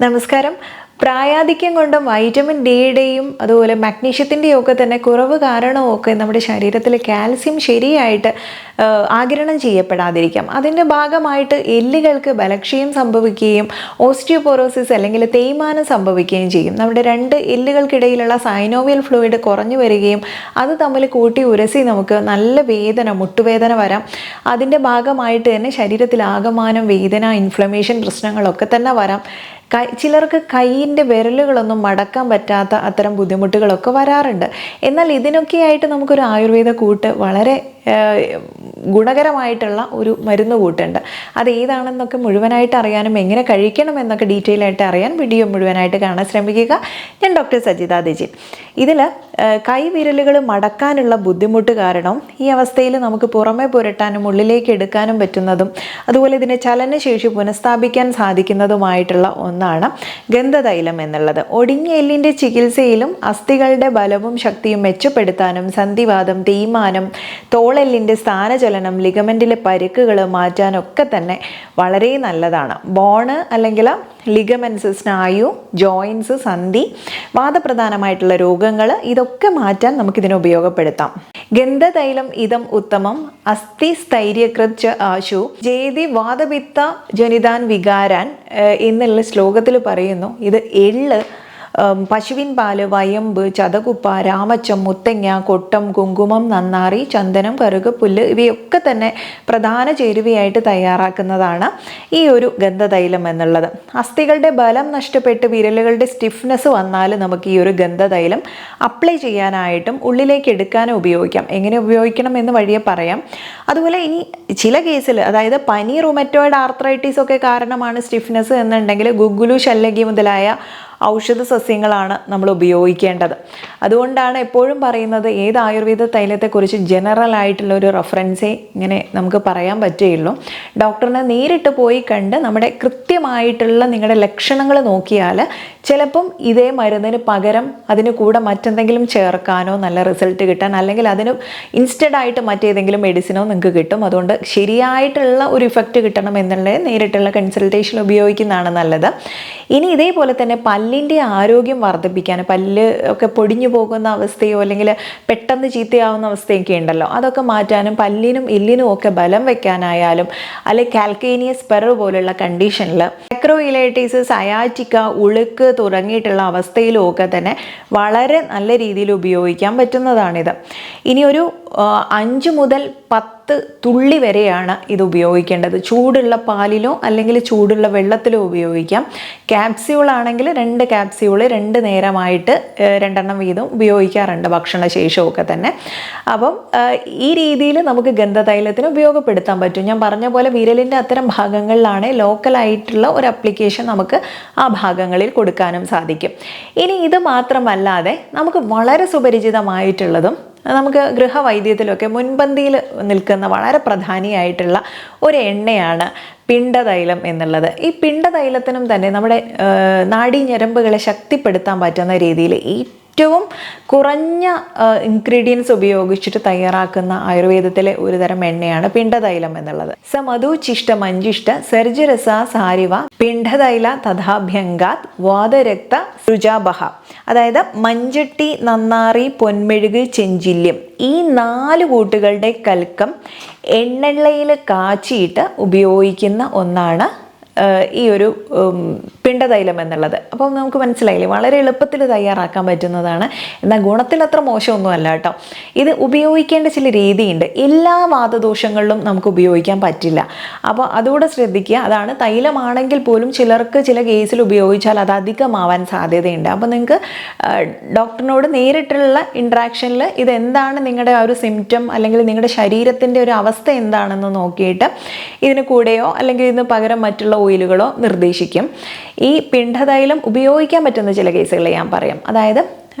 നമസ്കാരം. പ്രായാധിക്യം കൊണ്ടും വൈറ്റമിൻ ഡിയുടെയും അതുപോലെ മഗ്നീഷ്യത്തിൻ്റെയും ഒക്കെ തന്നെ കുറവ് കാരണമൊക്കെ നമ്മുടെ ശരീരത്തിൽ കാൽസ്യം ശരിയായിട്ട് ആഗിരണം ചെയ്യപ്പെടാതിരിക്കാം. അതിൻ്റെ ഭാഗമായിട്ട് എല്ലുകൾക്ക് ബലക്ഷയം സംഭവിക്കുകയും ഓസ്റ്റിയോപോറോസിസ് അല്ലെങ്കിൽ തേയ്മാനം സംഭവിക്കുകയും ചെയ്യും. നമ്മുടെ രണ്ട് എല്ലുകൾക്കിടയിലുള്ള സൈനോവിയൽ ഫ്ലൂയിഡ് കുറഞ്ഞു വരികയും അത് തമ്മിൽ കൂട്ടി ഉരസി നമുക്ക് നല്ല വേദന, മുട്ടുവേദന വരാം. അതിൻ്റെ ഭാഗമായിട്ട് തന്നെ ശരീരത്തിൽ ആകമാനം വേദന, ഇൻഫ്ലമേഷൻ പ്രശ്നങ്ങളൊക്കെ തന്നെ വരാം. ചിലർക്ക് കൈയിൻ്റെ വിരലുകളൊന്നും മടക്കാൻ പറ്റാത്ത അത്തരം ബുദ്ധിമുട്ടുകളൊക്കെ വരാറുണ്ട്. എന്നാൽ ഇതിനൊക്കെയായിട്ട് നമുക്കൊരു ആയുർവേദ കൂട്ട് വളരെ ഗുണകരമായിട്ടുള്ള ഒരു മരുന്ന് കൂട്ടുണ്ട്. അത് ഏതാണെന്നൊക്കെ മുഴുവനായിട്ട് അറിയാനും എങ്ങനെ കഴിക്കണം എന്നൊക്കെ ഡീറ്റെയിൽ ആയിട്ട് അറിയാൻ വീഡിയോ മുഴുവനായിട്ട് കാണാൻ ശ്രമിക്കുക. ഞാൻ ഡോക്ടർ സജിത ദിജിൻ. ഇതിൽ കൈവിരലുകൾ മടക്കാനുള്ള ബുദ്ധിമുട്ട് കാരണം ഈ അവസ്ഥയിൽ നമുക്ക് പുറമെ പുരട്ടാനും ഉള്ളിലേക്ക് എടുക്കാനും പറ്റുന്നതും അതുപോലെ ഇതിനെ ചലനശേഷി പുനഃസ്ഥാപിക്കാൻ സാധിക്കുന്നതുമായിട്ടുള്ള ഒന്നാണ് ഗന്ധതൈലം എന്നുള്ളത്. ഒടിഞ്ഞ എല്ലിൻ്റെ ചികിത്സയിലും അസ്ഥികളുടെ ബലവും ശക്തിയും മെച്ചപ്പെടുത്താനും സന്ധിവാതം, തേയ്മാനം, തോളെല്ലിൻ്റെ സ്ഥാനചലനം, ലിഗമെൻറ്റിലെ പരിക്കുകൾ മാറ്റാനൊക്കെ തന്നെ വളരെ നല്ലതാണ്. ബോണ് അല്ലെങ്കിൽ ലിഗമെൻസ്, സ്നായു, ജോയിൻസ്, സന്ധി, വാദപ്രധാനമായിട്ടുള്ള രോഗങ്ങൾ ഇതൊക്കെ മാറ്റാൻ നമുക്കിതിനെ ഉപയോഗപ്പെടുത്താം. ഗന്ധതൈലം ഇതം ഉത്തമം അസ്ഥി സ്ഥൈര്യകൃത് ആശു ജേതി വാദപിത്ത ജനിതാൻ വികാരാൻ എന്നുള്ള ശ്ലോകത്തിൽ പറയുന്നു. ഇത് എള്ള്, പശുവിൻ പാല്, വയമ്പ്, ചതകുപ്പ, രാമച്ചം, മുത്തങ്ങ, കൊട്ടം, കുങ്കുമം, നന്നാറി, ചന്ദനം, കറുകപ്പുല്ല് ഇവയൊക്കെ തന്നെ പ്രധാന ചേരുവയായിട്ട് തയ്യാറാക്കുന്നതാണ് ഈ ഒരു ഗന്ധതൈലം എന്നുള്ളത്. അസ്ഥികളുടെ ബലം നഷ്ടപ്പെട്ട് വിരലുകളുടെ സ്റ്റിഫ്നെസ് വന്നാൽ നമുക്ക് ഈ ഒരു ഗന്ധതൈലം അപ്ലൈ ചെയ്യാനായിട്ടും ഉള്ളിലേക്ക് എടുക്കാനും ഉപയോഗിക്കാം. എങ്ങനെ ഉപയോഗിക്കണം എന്ന് വഴിയെ പറയാം. അതുപോലെ ഇനി ചില കേസിൽ, അതായത് പനി, റുമറ്റോയിഡ് ആർത്രൈറ്റിസ് ഒക്കെ കാരണമാണ് സ്റ്റിഫ്നെസ് എന്നുണ്ടെങ്കിൽ ഗുഗ്ഗുലു, ശല്ലഗി മുതലായ ഔഷധ സസ്യങ്ങളാണ് നമ്മൾ ഉപയോഗിക്കേണ്ടത്. അതുകൊണ്ടാണ് എപ്പോഴും പറയുന്നത് ഏത് ആയുർവേദ തൈലത്തെക്കുറിച്ച് ജനറൽ ആയിട്ടുള്ള ഒരു റെഫറൻസേ ഇങ്ങനെ നമുക്ക് പറയാൻ പറ്റുകയുള്ളൂ. ഡോക്ടറിനെ നേരിട്ട് പോയി കണ്ട് നമ്മുടെ കൃത്യമായിട്ടുള്ള നിങ്ങളുടെ ലക്ഷണങ്ങൾ നോക്കിയാൽ ചിലപ്പം ഇതേ മരുന്നിന് പകരം അതിന് കൂടെ മറ്റെന്തെങ്കിലും ചേർക്കാനോ നല്ല റിസൾട്ട് കിട്ടാൻ, അല്ലെങ്കിൽ അതിന് ഇൻസ്റ്റഡായിട്ട് മറ്റേതെങ്കിലും മെഡിസിനോ നിങ്ങൾക്ക് കിട്ടും. അതുകൊണ്ട് ശരിയായിട്ടുള്ള ഒരു ഇഫക്റ്റ് കിട്ടണം എന്നുള്ളത് നേരിട്ടുള്ള കൺസൾട്ടേഷൻ ഉപയോഗിക്കുന്നതാണ് നല്ലത്. ഇനി ഇതേപോലെ തന്നെ പല്ലിൻ്റെ ആരോഗ്യം വർദ്ധിപ്പിക്കാൻ, പല്ല് ഒക്കെ പൊടിഞ്ഞു പോകുന്ന അവസ്ഥയോ അല്ലെങ്കിൽ പെട്ടെന്ന് ചീത്തയാവുന്ന അവസ്ഥയൊക്കെ ഉണ്ടല്ലോ, അതൊക്കെ മാറ്റാനും പല്ലിനും എല്ലിനും ഒക്കെ ബലം വെക്കാനായാലും, അല്ലെങ്കിൽ കാൽക്കേനിയസ് സ്പെറർ പോലുള്ള കണ്ടീഷനിൽ ആക്രോഇലൈറ്റിസ്, സയാറ്റിക്ക, ഉളുക്ക് തുടങ്ങിയിട്ടുള്ള അവസ്ഥയിലും ഒക്കെ തന്നെ വളരെ നല്ല രീതിയിൽ ഉപയോഗിക്കാൻ പറ്റുന്നതാണിത്. ഇനി ഒരു 5 മുതൽ 10 തുള്ളി വരെയാണ് ഇത് ഉപയോഗിക്കേണ്ടത്. ചൂടുള്ള പാലിലോ അല്ലെങ്കിൽ ചൂടുള്ള വെള്ളത്തിലോ ഉപയോഗിക്കാം. ക്യാപ്സ്യൂൾ ആണെങ്കിൽ 2 ക്യാപ്സ്യൂൾ 2 നേരമായിട്ട് 2 വീതം ഉപയോഗിക്കാറുണ്ട് ഭക്ഷണശേഷമൊക്കെ തന്നെ. അപ്പം ഈ രീതിയിൽ നമുക്ക് ഗന്ധതൈലത്തിന് ഉപയോഗപ്പെടുത്താൻ പറ്റും. ഞാൻ പറഞ്ഞ പോലെ വിരലിൻ്റെ അത്തരം ഭാഗങ്ങളിലാണ് ലോക്കലായിട്ടുള്ള ഒരു അപ്ലിക്കേഷൻ നമുക്ക് ആ ഭാഗങ്ങളിൽ കൊടുക്കാനും സാധിക്കും. ഇനി ഇത് മാത്രമല്ലാതെ നമുക്ക് വളരെ സുപരിചിതമായിട്ടുള്ളതും നമുക്ക് ഗൃഹവൈദ്യത്തിലൊക്കെ മുൻപന്തിയിൽ നിൽക്കുന്ന വളരെ പ്രധാനിയായിട്ടുള്ള ഒരു എണ്ണയാണ് പിണ്ടതൈലം എന്നുള്ളത്. ഈ പിണ്ടതൈലത്തിനും തന്നെ നമ്മുടെ നാഡീഞരമ്പുകളെ ശക്തിപ്പെടുത്താൻ പറ്റുന്ന രീതിയിൽ ഏറ്റവും കുറഞ്ഞ ഇൻഗ്രീഡിയൻസ് ഉപയോഗിച്ചിട്ട് തയ്യാറാക്കുന്ന ആയുർവേദത്തിലെ ഒരു തരം എണ്ണയാണ് പിണ്ടതൈലം എന്നുള്ളത്. മധുചിഷ്ട മഞ്ജിഷ്ട സർജരസ സാരിവ പിണ്ഡതൈല തഥാഭ്യങ്കാത് വാദരക്ത സൃജാബഹ. അതായത് മഞ്ചട്ടി, നന്നാറി, പൊന്മെഴുക്, ചെഞ്ചില്യം ഈ 4 കൂട്ടുകളുടെ കൽക്കം എണ്ണയിൽ കാച്ചിയിട്ട് ഉപയോഗിക്കുന്ന ഒന്നാണ് ഈ ഒരു പിണ്ടതൈലം എന്നുള്ളത്. അപ്പം നമുക്ക് മനസ്സിലായില്ലേ, വളരെ എളുപ്പത്തിൽ തയ്യാറാക്കാൻ പറ്റുന്നതാണ്. എന്നാൽ ഗുണത്തിൽ അത്ര മോശമൊന്നും അല്ല കേട്ടോ. ഇത് ഉപയോഗിക്കേണ്ട ചില രീതിയുണ്ട്. എല്ലാ വാതദോഷങ്ങളിലും നമുക്ക് ഉപയോഗിക്കാൻ പറ്റില്ല. അപ്പോൾ അതുകൂടെ ശ്രദ്ധിക്കുക. അതാണ്, തൈലമാണെങ്കിൽ പോലും ചിലർക്ക് ചില കേസിൽ ഉപയോഗിച്ചാൽ അത് അധികമാവാൻ സാധ്യതയുണ്ട്. അപ്പോൾ നിങ്ങൾക്ക് ഡോക്ടറിനോട് നേരിട്ടുള്ള ഇൻട്രാക്ഷനിൽ ഇതെന്താണ് നിങ്ങളുടെ ആ ഒരു സിംറ്റം അല്ലെങ്കിൽ നിങ്ങളുടെ ശരീരത്തിൻ്റെ ഒരു അവസ്ഥ എന്താണെന്ന് നോക്കിയിട്ട് ഇതിന് കൂടെയോ അല്ലെങ്കിൽ ഇതിന് പകരം മറ്റുള്ള ഓയിലുകളോ നിർദ്ദേശിക്കും. ഈ പിണ്ഡതൈലം ഉപയോഗിക്കാൻ പറ്റുന്ന ചില കേസുകൾ ഞാൻ പറയാം. അതായത്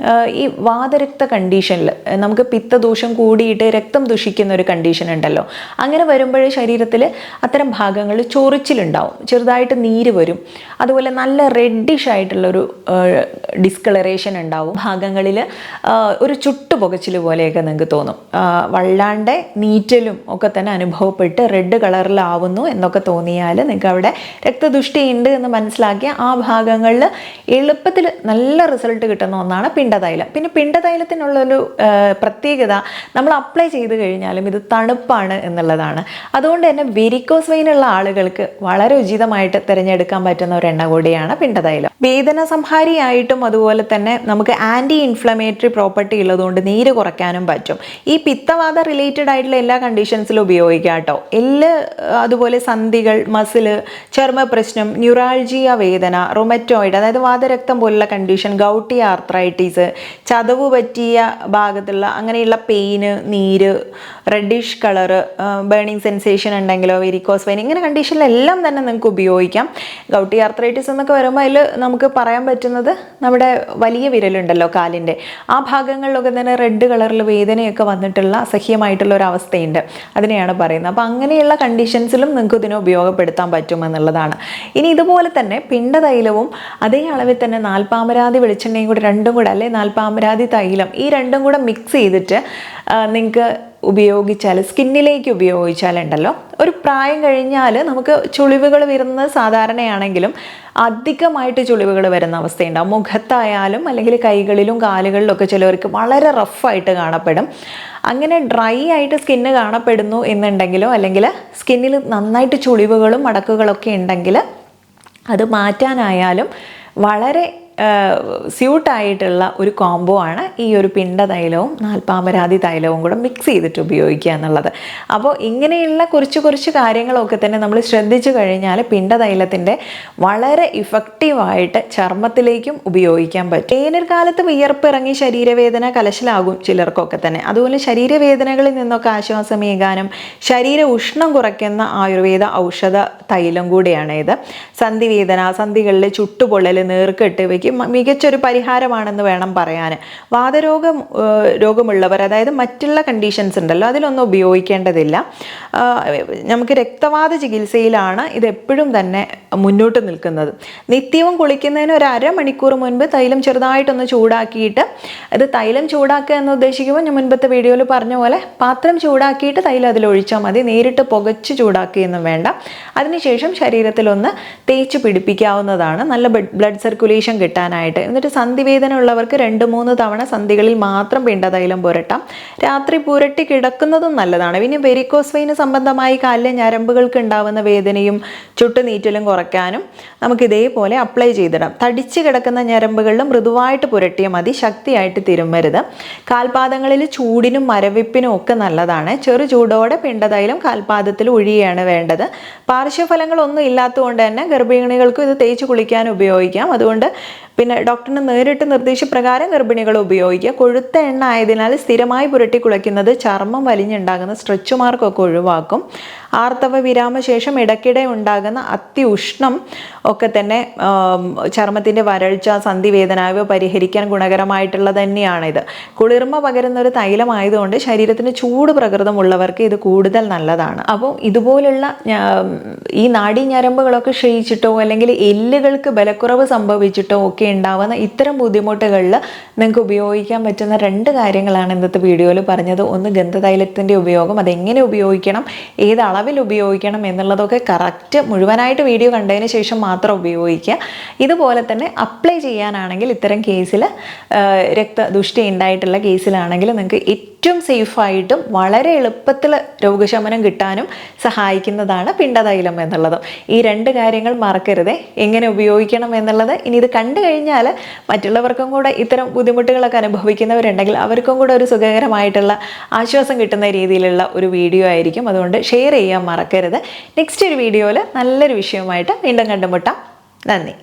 ഈ വാതരക്ത കണ്ടീഷനിൽ നമുക്ക് പിത്തദോഷം കൂടിയിട്ട് രക്തം ദുഷിക്കുന്ന ഒരു കണ്ടീഷൻ ഉണ്ടല്ലോ, അങ്ങനെ വരുമ്പോഴേ ശരീരത്തിൽ അത്തരം ഭാഗങ്ങളിൽ ചൊറിച്ചിലുണ്ടാവും, ചെറുതായിട്ട് നീര് വരും, അതുപോലെ നല്ല റെഡിഷ് ആയിട്ടുള്ളൊരു ഡിസ്കളറേഷൻ ഉണ്ടാവും, ഭാഗങ്ങളിൽ ഒരു ചുട്ടുപുകച്ചിൽ പോലെയൊക്കെ നിങ്ങൾക്ക് തോന്നും, വല്ലാണ്ട് നീറ്റലും ഒക്കെ തന്നെ അനുഭവപ്പെട്ട് റെഡ് കളറിലാവുന്നു എന്നൊക്കെ തോന്നിയാൽ നിങ്ങൾക്ക് അവിടെ രക്തദുഷ്ടി ഉണ്ട് എന്ന് മനസ്സിലാക്കിയ ആ ഭാഗങ്ങളിൽ എളുപ്പത്തിൽ നല്ല റിസൾട്ട് കിട്ടുന്ന ഒന്നാണ് പിണ്ടതൈലം. പിന്നെ പിണ്ടതൈലത്തിനുള്ളൊരു പ്രത്യേകത നമ്മൾ അപ്ലൈ ചെയ്ത് കഴിഞ്ഞാലും ഇത് തണുപ്പാണ് എന്നുള്ളതാണ്. അതുകൊണ്ട് തന്നെ വെരിക്കോസ് വെയിനുള്ള ആളുകൾക്ക് വളരെ ഉചിതമായിട്ട് തിരഞ്ഞെടുക്കാൻ പറ്റുന്ന ഒരു എണ്ണ കൂടിയാണ് പിണ്ടതൈലം. വേദന സംഹാരിയായിട്ടും അതുപോലെ തന്നെ നമുക്ക് ആൻറ്റി ഇൻഫ്ലമേറ്ററി പ്രോപ്പർട്ടി ഉള്ളതുകൊണ്ട് നീര് കുറയ്ക്കാനും പറ്റും. ഈ പിത്തവാത റിലേറ്റഡ് ആയിട്ടുള്ള എല്ലാ കണ്ടീഷൻസിലും ഉപയോഗിക്കാം കേട്ടോ. എല്ല്, അതുപോലെ സന്ധികൾ, മസില്, ചർമ്മ പ്രശ്നം, ന്യൂറാൾജിയ വേദന, റൊമറ്റോയിഡ് അതായത് വാതരക്തം പോലുള്ള കണ്ടീഷൻ, ഗൗട്ടി ആർത്രൈറ്റിസ്, ചതവ് പറ്റിയ ഭാഗത്തുള്ള അങ്ങനെയുള്ള പെയിന്, നീര്, റെഡിഷ് കളറ്, ബേണിംഗ് സെൻസേഷൻ ഉണ്ടെങ്കിലോ, വെരിക്കോസ് വെയിൻ, ഇങ്ങനെ കണ്ടീഷനിലെല്ലാം തന്നെ നിങ്ങൾക്ക് ഉപയോഗിക്കാം. ഗൗട്ടി ആർത്രൈറ്റിസ് എന്നൊക്കെ വരുമ്പോൾ അതിൽ നമുക്ക് പറയാൻ പറ്റുന്നത് നമ്മുടെ വലിയ വിരലുണ്ടല്ലോ കാലിൻ്റെ, ആ ഭാഗങ്ങളിലൊക്കെ തന്നെ റെഡ് കളറിൽ വേദനയൊക്കെ വന്നിട്ടുള്ള അസഹ്യമായിട്ടുള്ള ഒരു അവസ്ഥയുണ്ട്, അതിനെയാണ് പറയുന്നത്. അപ്പോൾ അങ്ങനെയുള്ള കണ്ടീഷൻസിലും നിങ്ങൾക്ക് ഇതിനെ ഉപയോഗപ്പെടുത്താൻ പറ്റുമെന്നുള്ളതാണ്. ഇനി ഇതുപോലെ തന്നെ പിണ്ടതൈലവും അതേ അളവിൽ തന്നെ നാൽപ്പാമരാതി വെളിച്ചെണ്ണയും കൂടെ രണ്ടും കൂടെ, അല്ലെ നാൽപ്പാമരാതി തൈലം, ഈ രണ്ടും കൂടെ മിക്സ് ചെയ്തിട്ട് നിങ്ങൾക്ക് ഉപയോഗിച്ചാൽ, സ്കിന്നിലേക്ക് ഉപയോഗിച്ചാലുണ്ടല്ലോ, ഒരു പ്രായം കഴിഞ്ഞാൽ നമുക്ക് ചുളിവുകൾ വരുന്നത് സാധാരണയാണെങ്കിലും അധികമായിട്ട് ചുളിവുകൾ വരുന്ന അവസ്ഥയുണ്ടാവും. മുഖത്തായാലും അല്ലെങ്കിൽ കൈകളിലും കാലുകളിലും ഒക്കെ ചിലവർക്ക് വളരെ റഫായിട്ട് കാണപ്പെടും. അങ്ങനെ ഡ്രൈ ആയിട്ട് സ്കിന്ന് കാണപ്പെടുന്നു എന്നുണ്ടെങ്കിലോ, അല്ലെങ്കിൽ സ്കിന്നിൽ നന്നായിട്ട് ചുളിവുകളും മടക്കുകളൊക്കെ ഉണ്ടെങ്കിൽ അത് മാറ്റാനായാലും വളരെ സ്യൂട്ടായിട്ടുള്ള ഒരു കോംബോ ആണ് ഈ ഒരു പിണ്ടതൈലവും നാൽപ്പാമരാതി തൈലവും കൂടെ മിക്സ് ചെയ്തിട്ട് ഉപയോഗിക്കുക എന്നുള്ളത്. അപ്പോൾ ഇങ്ങനെയുള്ള കുറച്ച് കാര്യങ്ങളൊക്കെ തന്നെ നമ്മൾ ശ്രദ്ധിച്ചു കഴിഞ്ഞാൽ പിണ്ടതൈലത്തിൻ്റെ വളരെ ഇഫക്റ്റീവായിട്ട് ചർമ്മത്തിലേക്കും ഉപയോഗിക്കാൻ പറ്റും. വേനൽക്കാലത്ത് വിയർപ്പിറങ്ങി ശരീരവേദന കലശലാകും ചിലർക്കൊക്കെ തന്നെ. അതുപോലെ ശരീരവേദനകളിൽ നിന്നൊക്കെ ആശ്വാസമേകാനും ശരീര ഉഷ്ണം കുറയ്ക്കുന്ന ആയുർവേദ ഔഷധ തൈലം കൂടിയാണ് ഇത്. സന്ധിവേദന, സന്ധികളിൽ ചുട്ടുപൊള്ളൽ, നീർക്കെട്ട് ഇവയ്ക്ക് മികച്ചൊരു പരിഹാരമാണെന്ന് വേണം പറയാൻ. രോഗമുള്ളവർ, അതായത് മറ്റുള്ള കണ്ടീഷൻസ് ഉണ്ടല്ലോ, അതിലൊന്നും ഉപയോഗിക്കേണ്ടതില്ല. നമുക്ക് രക്തവാത ചികിത്സയിലാണ് ഇത് എപ്പോഴും തന്നെ മുന്നോട്ട് നിൽക്കുന്നത്. നിത്യവും കുളിക്കുന്നതിന് ഒരു അരമണിക്കൂർ മുൻപ് തൈലം ചെറുതായിട്ടൊന്ന് ചൂടാക്കിയിട്ട്, ഇത് തൈലം ചൂടാക്കുക എന്ന് ഉദ്ദേശിക്കുമ്പോൾ ഞാൻ മുൻപത്തെ വീഡിയോയിൽ പറഞ്ഞ പോലെ പാത്രം ചൂടാക്കിയിട്ട് തൈലം അതിലൊഴിച്ചാൽ മതി, നേരിട്ട് പുകച്ച് ചൂടാക്കുകയൊന്നും വേണ്ട. അതിനുശേഷം ശരീരത്തിലൊന്ന് തേച്ച് പിടിപ്പിക്കാവുന്നതാണ്, നല്ല ബ്ലഡ് സർക്കുലേഷൻ കിട്ടാനായിട്ട്. എന്നിട്ട് സന്ധിവേദന ഉള്ളവർക്ക് 2-3 തവണ സന്ധികളിൽ മാത്രം പിണ്ടതൈലം പുരട്ടാം. രാത്രി പുരട്ടി കിടക്കുന്നതും നല്ലതാണ്. പിന്നെ വെരിക്കോസ് വെയിൻ സംബന്ധമായി കാലിലെ ഞരമ്പുകൾക്ക് ഉണ്ടാവുന്ന വേദനയും ചുട്ടുനീറ്റലും കുറയ്ക്കാനും നമുക്ക് ഇതേപോലെ അപ്ലൈ ചെയ്തിടാം. തടിച്ച് കിടക്കുന്ന ഞരമ്പുകളിലും മൃദുവായിട്ട് പുരട്ടിയാൽ മതി, ശക്തിയായിട്ട് തിരുമ്മരുത്. കാൽപാദങ്ങളിൽ ചൂടിനും മരവിപ്പിനും ഒക്കെ നല്ലതാണ്. ചെറു ചൂടോടെ പിണ്ടതൈലം കാൽപാദത്തിൽ ഒഴിയാണ് വേണ്ടത്. പാർശ്വഫലങ്ങളൊന്നും ഇല്ലാത്തതുകൊണ്ട് തന്നെ ഗർഭിണികൾക്കും ഇത് തേച്ച് കുളിക്കാൻ ഉപയോഗിക്കാം. അതുകൊണ്ട് പിന്നെ ഡോക്ടറിന് നേരിട്ട് നിർദ്ദേശപ്രകാരം ഗർഭിണികൾ ഉപയോഗിക്കുക. കൊഴുത്ത എണ്ണ ആയതിനാൽ സ്ഥിരമായി പുരട്ടി കുളിക്കുന്നത് ചർമ്മം വലിഞ്ഞുണ്ടാകുന്ന സ്ട്രെച്ച് മാർക്കൊക്കെ ഒഴിവാക്കും. ആർത്തവ വിരാമശേഷം ഇടയ്ക്കിടെ ഉണ്ടാകുന്ന അത്യുഷ്ണം ഒക്കെ തന്നെ ചർമ്മത്തിൻ്റെ വരൾച്ച, സന്ധിവേദന ഇവ പരിഹരിക്കാൻ ഗുണകരമായിട്ടുള്ളത് തന്നെയാണിത്. കുളിർമ പകരുന്ന ഒരു തൈലമായതുകൊണ്ട് ശരീരത്തിന് ചൂട് പ്രകൃതമുള്ളവർക്ക് ഇത് കൂടുതൽ നല്ലതാണ്. അപ്പോൾ ഇതുപോലുള്ള ഈ നാഡീ ഞരമ്പുകളൊക്കെ ക്ഷയിച്ചിട്ടോ അല്ലെങ്കിൽ എല്ലുകൾക്ക് ബലക്കുറവ് സംഭവിച്ചിട്ടോ ഒക്കെ ഉണ്ടാവുന്ന ഇത്തരം ബുദ്ധിമുട്ടുകളിൽ നിങ്ങൾക്ക് ഉപയോഗിക്കാൻ പറ്റുന്ന 2 കാര്യങ്ങളാണ് ഇന്നത്തെ വീഡിയോയിൽ പറഞ്ഞത്. ഒന്ന് ഗന്ധതൈലത്തിൻ്റെ ഉപയോഗം, അതെങ്ങനെ ഉപയോഗിക്കണം, ഏത് അളവിൽ ഉപയോഗിക്കണം എന്നുള്ളതൊക്കെ കറക്റ്റ് മുഴുവനായിട്ട് വീഡിയോ കണ്ടതിന് ശേഷം മാത്രം ഉപയോഗിക്കുക. ഇതുപോലെ തന്നെ അപ്ലൈ ചെയ്യാനാണെങ്കിൽ ഇത്തരം കേസിൽ രക്തദുഷ്ടി ഉണ്ടായിട്ടുള്ള കേസിലാണെങ്കിൽ നിങ്ങൾക്ക് ഏറ്റവും സേഫായിട്ടും വളരെ എളുപ്പത്തിൽ രോഗശമനം കിട്ടാനും സഹായിക്കുന്നതാണ് പിണ്ടതൈലം എന്നുള്ളത്. ഈ 2 കാര്യങ്ങൾ മറക്കരുതേ. എങ്ങനെ ഉപയോഗിക്കണം എന്നുള്ളത് ഇനി ഇത് കണ്ടു കഴിഞ്ഞാൽ മറ്റുള്ളവർക്കും കൂടെ ഇത്തരം ബുദ്ധിമുട്ടുകളൊക്കെ അനുഭവിക്കുന്നവരുണ്ടെങ്കിൽ അവർക്കും കൂടെ ഒരു സുഖകരമായിട്ടുള്ള ആശ്വാസം കിട്ടുന്ന രീതിയിലുള്ള ഒരു വീഡിയോ ആയിരിക്കും. അതുകൊണ്ട് ഷെയർ ചെയ്യാൻ മറക്കരുത്. നെക്സ്റ്റ് ഒരു വീഡിയോയിൽ നല്ലൊരു വിഷയവുമായിട്ട് വീണ്ടും കണ്ടുമുട്ടാം. നന്ദി.